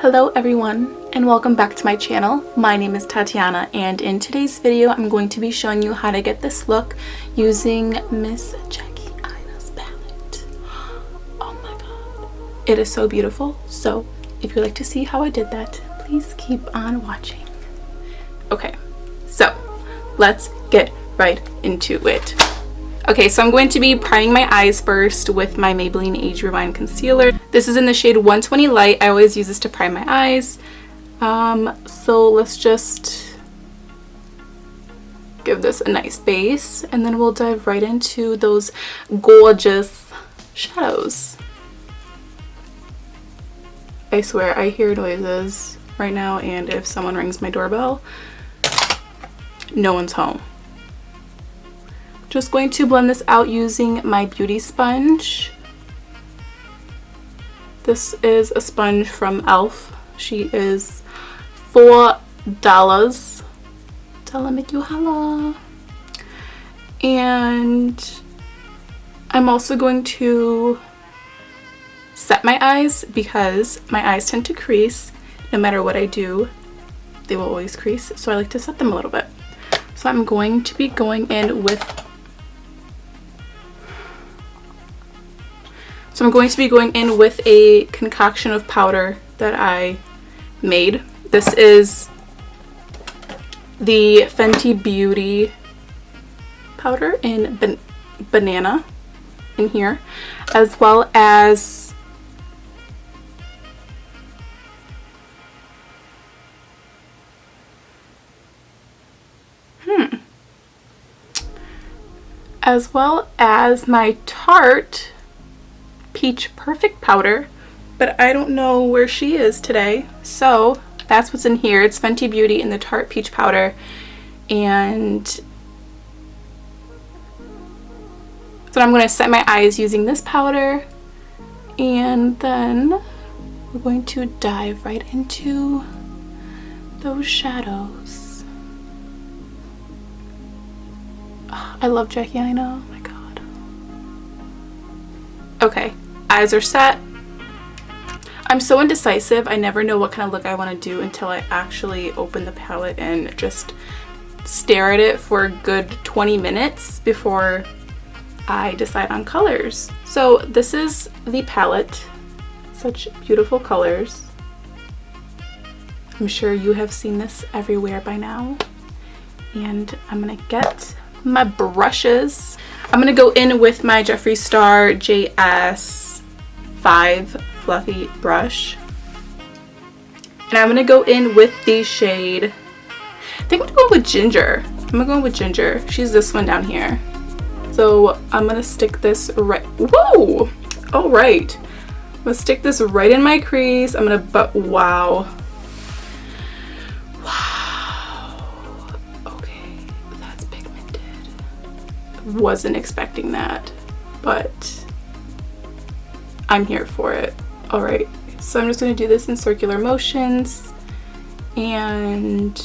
Hello everyone and welcome back to my channel. My name is Tatiana and in today's video I'm going to be showing you how to get this look using Miss Jackie Aina's palette. Oh my god, it is so beautiful. So if you'd like to see how I did that, please keep on watching. Okay, so let's get right into it. Okay, so I'm going to be priming my eyes first with my Maybelline Age Rewind Concealer. This is in the shade 120 Light. I always use this to prime my eyes. So let's just give this a nice base, and then we'll dive right into those gorgeous shadows. I swear, I hear noises right now, and if someone rings my doorbell, no one's home. Just going to blend this out using my beauty sponge. This is a sponge from e.l.f. She is $4. Tell her make you holla. And I'm also going to set my eyes because my eyes tend to crease. No matter what I do, they will always crease. So I like to set them a little bit. So I'm going to be going in with a concoction of powder that I made. This is the Fenty Beauty powder in banana in here, as well as my Tarte Peach Perfect powder, but I don't know where she is today, so that's what's in here. It's Fenty Beauty in the Tarte Peach powder, and so I'm going to set my eyes using this powder, and then we're going to dive right into those shadows. Oh, I love Jackie Aina. Oh my god. Okay. Eyes are set. I'm so indecisive. I never know what kind of look I want to do until I actually open the palette and just stare at it for a good 20 minutes before I decide on colors. So this is the palette. Such beautiful colors. I'm sure you have seen this everywhere by now. And I'm gonna get my brushes. I'm gonna go in with my Jeffree Star JS5 fluffy brush, and I'm gonna go in with the shade, I think I'm gonna go with Ginger. She's this one down here. So I'm gonna stick this right, whoa, all right, I'm gonna stick this right in my crease. I'm gonna, wow, okay, that's pigmented. Wasn't expecting that, but I'm here for it. All right, so I'm just going to do this in circular motions and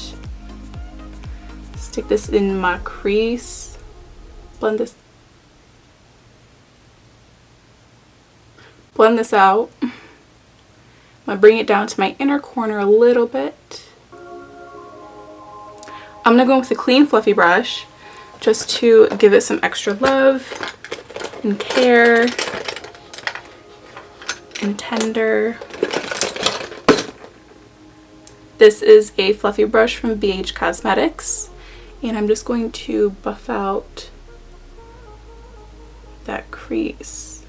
stick this in my crease. Blend this out. I'm going to bring it down to my inner corner a little bit. I'm going to go in with a clean fluffy brush just to give it some extra love and care and tender. This is a fluffy brush from ABH Cosmetics, and I'm just going to buff out that crease.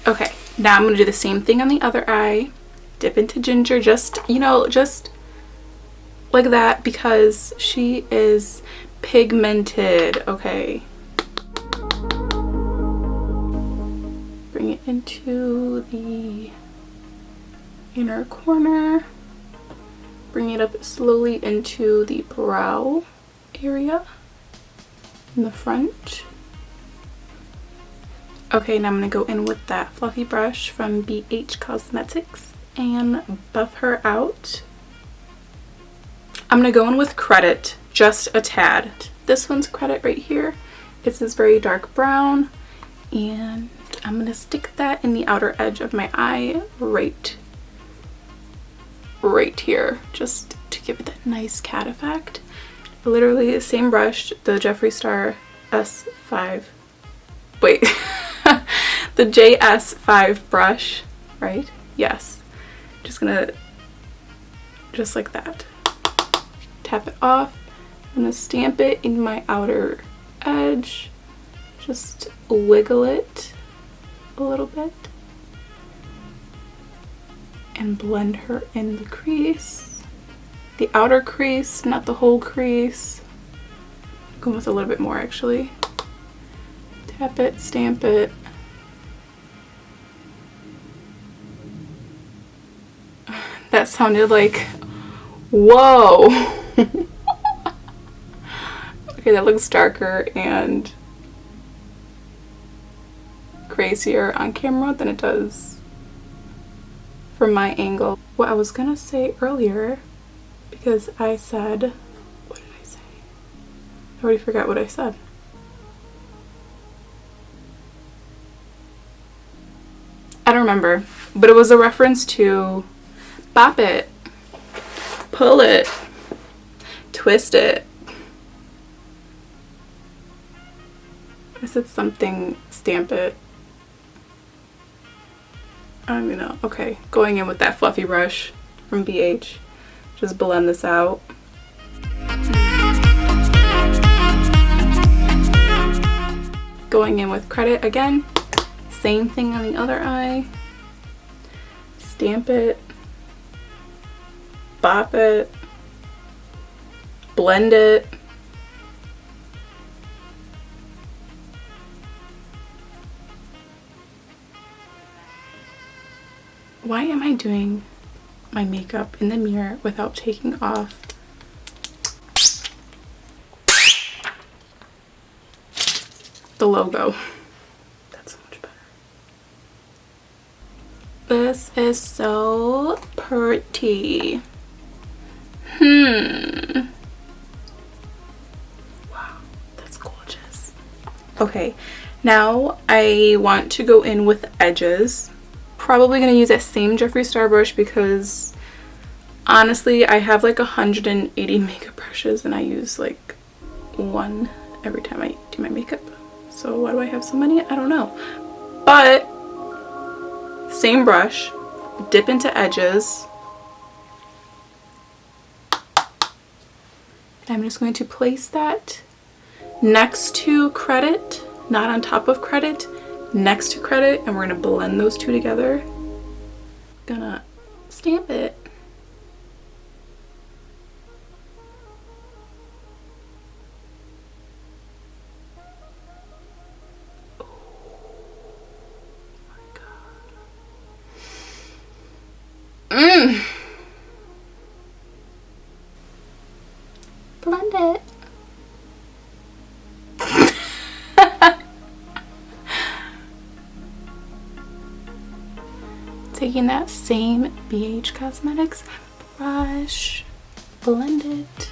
Okay, now I'm going to do the same thing on the other eye. Dip into Ginger, just, you know, just like that, because she is pigmented. Okay, bring it into the inner corner, bring it up slowly into the brow area in the front. Okay, now I'm going to go in with that fluffy brush from ABH Cosmetics and buff her out. I'm going to go in with Credit, just a tad. This one's Credit right here. It's this very dark brown, and I'm going to stick that in the outer edge of my eye right right here, just to give it that nice cat effect. Literally the same brush, the Jeffree Star S5, wait, the JS5 brush, right? Yes. Just gonna, just like that, tap it off. I'm gonna stamp it in my outer edge, just wiggle it a little bit, and blend her in the crease. The outer crease, not the whole crease. Go with a little bit more actually. Tap it, stamp it. That sounded like, whoa. Okay, that looks darker and crazier on camera than it does from my angle. What I was gonna say earlier, because I said, what did I say? I already forgot what I said. I don't remember, but it was a reference to bop it, pull it, twist it. I said something, stamp it. I don't even know. Okay, going in with that fluffy brush from BH. Just blend this out. Going in with credit again. Same thing on the other eye. Stamp it. Bop it. Blend it. Why am I doing my makeup in the mirror without taking off the logo? That's so much better. This is so pretty. Wow, that's gorgeous. Okay, now I want to go in with edges. Probably gonna use that same Jeffree Star brush because honestly I have like 180 makeup brushes and I use like one every time I do my makeup. So why do I have so many? I don't know. But same brush, dip into edges. And I'm just going to place that next to credit, not on top of credit, next to credit, and we're gonna blend those two together. Gonna stamp it. Oh my god. Blend it. Taking that same BH Cosmetics brush, blend it.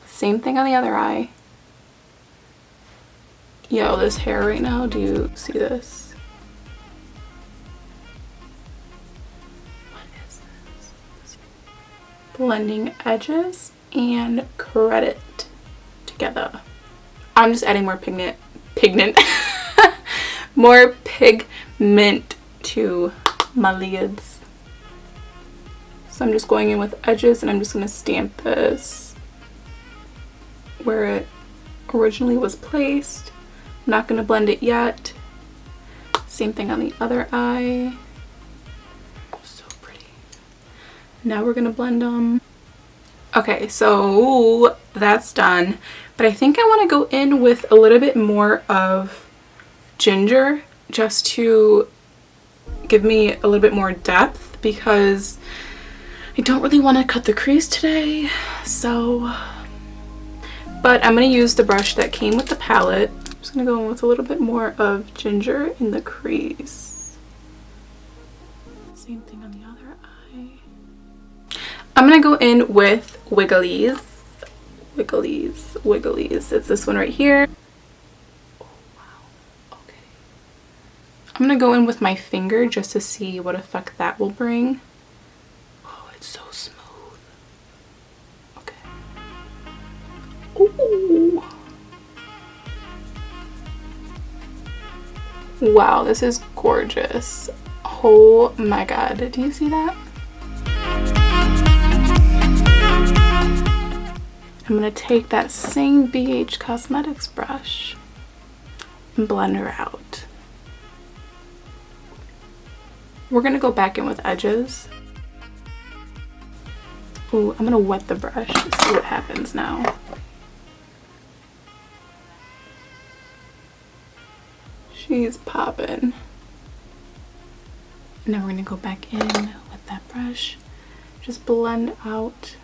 Same thing on the other eye. Yo, this hair right now, do you see this? Blending edges and credit together. I'm just adding more pigment, more pigment to my lids. So I'm just going in with edges and I'm just going to stamp this where it originally was placed. I'm not going to blend it yet. Same thing on the other eye. Now we're gonna blend them. Okay, so that's done. But I think I want to go in with a little bit more of ginger just to give me a little bit more depth because I don't really want to cut the crease today. So, but I'm gonna use the brush that came with the palette. I'm just gonna go in with a little bit more of ginger in the crease. Same thing on the other eye. I'm gonna go in with Wigglies. Wigglies, Wigglies. It's this one right here. Oh, wow. Okay. I'm gonna go in with my finger just to see what effect that will bring. Oh, it's so smooth. Okay. Ooh. Wow, this is gorgeous. Oh my god, do you see that? I'm gonna take that same BH Cosmetics brush and blend her out. We're gonna go back in with edges. Ooh, I'm gonna wet the brush and see what happens now. She's popping. Now we're gonna go back in with that brush. Just blend out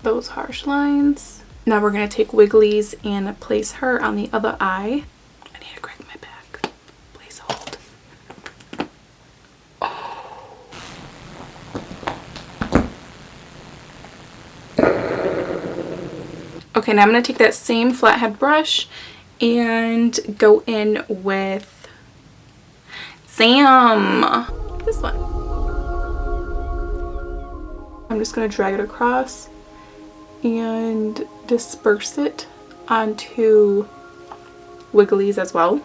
those harsh lines. Now we're gonna take Wigglies and place her on the other eye. I need to crack my back. Please hold. Oh. Okay, now I'm gonna take that same flathead brush and go in with this one. I'm just going to drag it across and disperse it onto Wigglies as well.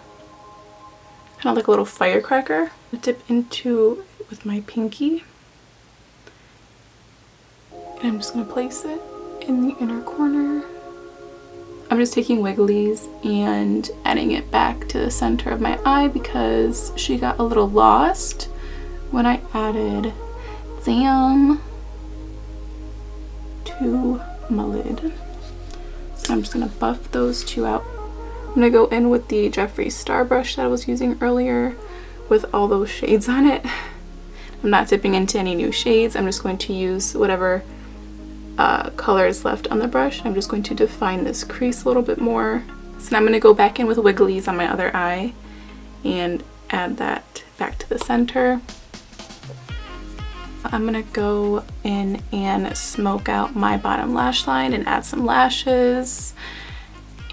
Kind of like a little firecracker. I dip into it with my pinky. And I'm just going to place it in the inner corner. I'm just taking Wigglies and adding it back to the center of my eye because she got a little lost when I added Zam to my lid. So I'm just going to buff those two out. I'm going to go in with the Jeffree Star brush that I was using earlier with all those shades on it. I'm not dipping into any new shades. I'm just going to use whatever color is left on the brush. I'm just going to define this crease a little bit more. So now I'm going to go back in with Wigglies on my other eye and add that back to the center. I'm going to go in and smoke out my bottom lash line and add some lashes,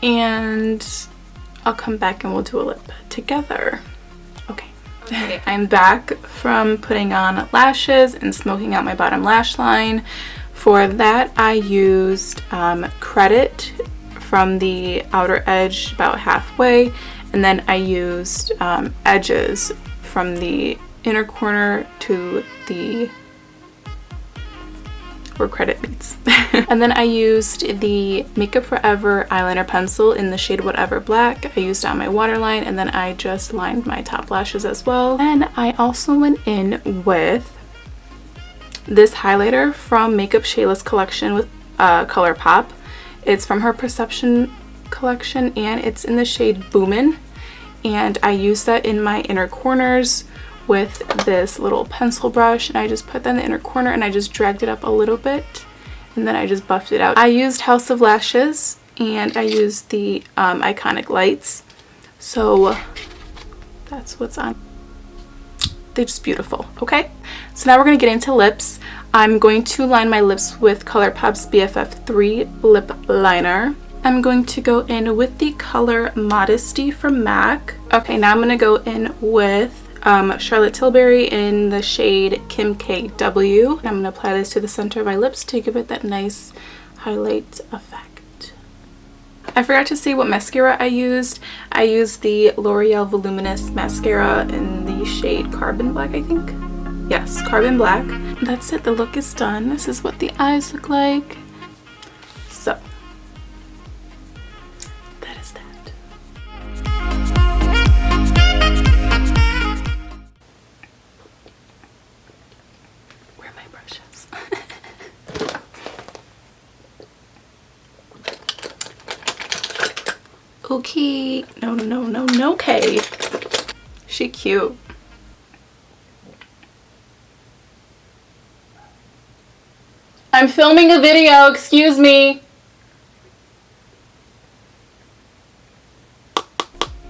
and I'll come back and we'll do a lip together. Okay, I'm back from putting on lashes and smoking out my bottom lash line. For that, I used Credit from the outer edge about halfway, and then I used Edges from the inner corner to the where Credit meets. And then I used the Makeup Forever eyeliner pencil in the shade Whatever Black. I used it on my waterline, and then I just lined my top lashes as well. And I also went in with this highlighter from Makeup Shayla's collection with ColourPop. It's from her Perception collection, and it's in the shade Boomin'. And I used that in my inner corners with this little pencil brush, and I just put that in the inner corner and I just dragged it up a little bit, and then I just buffed it out. I used House of Lashes, and I used the Iconic Lights, so that's what's on. They're just beautiful. Okay, so now we're going to get into lips. I'm going to line my lips with ColourPop's BFF3 lip liner. I'm going to go in with the color Modesty from MAC. Okay, now I'm going to go in with Charlotte Tilbury in the shade Kim KW. I'm going to apply this to the center of my lips to give it that nice highlight effect. I forgot to say what mascara I used. I used the L'Oreal Voluminous Mascara in the shade Carbon Black, I think. Yes, Carbon Black. That's it. The look is done. This is what the eyes look like. So, that is that. Where are my brushes? Okay. No, okay. She cute. I'm filming a video, excuse me.